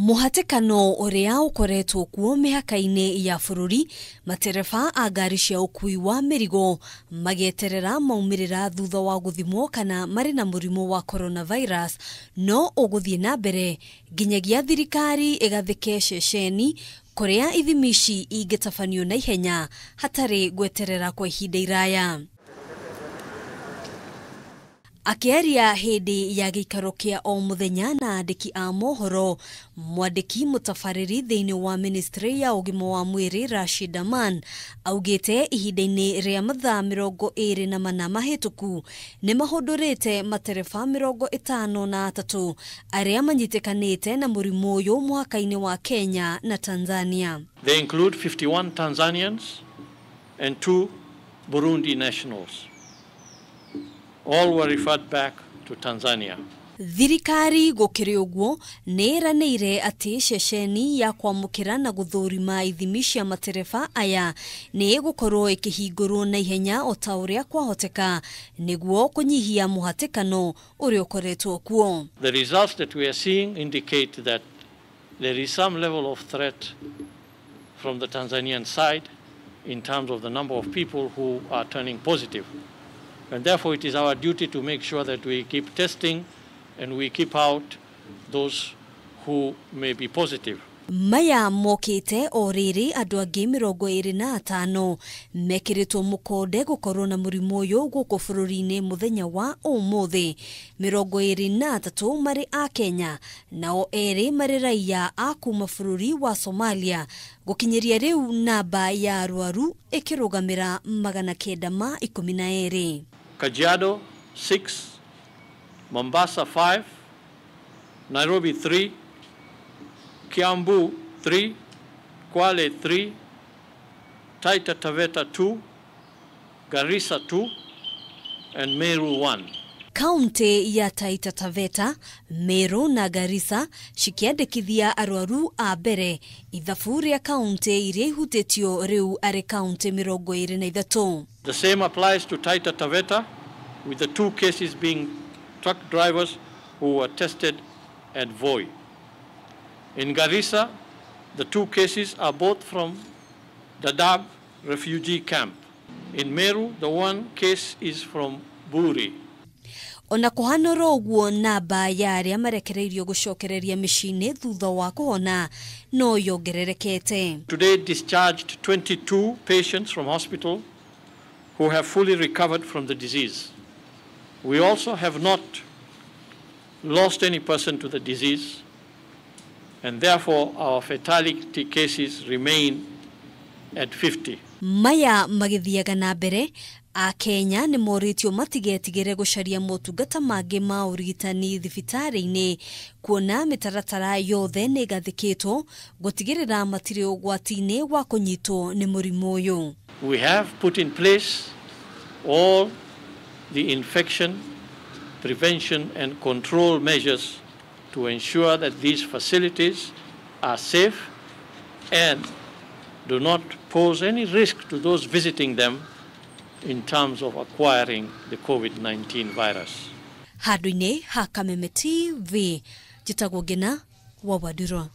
Muhatekano uria ukoretwo kuo mihaka-ini ya bururi, matereba a ngari cia ukui wa mirigo magiiterera maumirira thutha wa guthimwo kana mari na murimu wa coronavirus no uguthii nambere nginyagia thirikari igathike ceceni kuria ithimi ici ingitafanio na ihenya hatari gweterera kwa ihinda iraya. Akiaria hindi ya gikaro kia o muthenya na andiki a mohoro, mwandiki mutafariri thiini wa ministry ya ugima wa mwiri Rashid Aman augite ihinda-ini ria mathaa 24 mahituku ni mahundurite matereba 53 aria manyitekanite na murimu uyu muhaka-ini wa Kenya na Tanzania. They include 51 Tanzanians and 2 Burundi nationals. All were referred back to Tanzania. Thirikari gukiri uguo ni iraniire ati ceceni ya kwamukira na guthurima ithimi cia matereba aya ni igukorwo ikihingurwo na ihenya o ta uria kwahoteka niguo kunyihia muhatekano uria ukoretwo kuo. The results that we are seeing indicate that there is some level of threat from the Tanzanian side in terms of the number of people who are turning positive. And therefore it is our duty to make sure that we keep testing and we keep out those who may be positive. Maya mokite o riri andu angi 25 mekiritwo mukode gukorwo na murimu uyu guku bururi-ini muthenya wa umuthi. 23 mari a Kenya nao eri mari iraya a kuuma bururi wa Somalia. Gukinyiria riu namba ya arwaru ikirugamira 912. Kajiado 6, Mombasa 5, Nairobi 3, Kiambu 3, Kwale 3, Taita Taveta 2, Garissa 2, and Meru 1. Kaunti ya Taita Taveta, Meru na Garissa shikiandikithia arwaru a mbere. Ithabu ria kaunti iria ihutitio riu ari kaunti 23. The same applies to Taita Taveta, with the 2 cases being truck drivers who were tested at Voi. In Garissa, the 2 cases are both from Dadaab refugee camp. In Meru, the 1 case is from Bururi. Ona kuhanoro uguo namba ya aria marekereirio gucokereria micini thutha wa kuhona no yongererekete. Today discharged 22 patients from hospital who have fully recovered from the disease. We also have not lost any person to the disease, and therefore our fatality cases remain at 50. Maya magithiaga na mbere a Kenya ni moritio matigetigire gucaria motungata mangi ma urigitani thibitari-ini kuona mitaratara yothe ni gathikitwo gutigirira matiri ugwati-ini wa kunyitwo ni murimu uyu. We have put in place all the infection prevention and control measures to ensure that these facilities are safe and do not pose any risk to those visiting them in terms of acquiring the COVID-19 virus. Haduine Hakameme TV jitagwo Gina wa Wadura.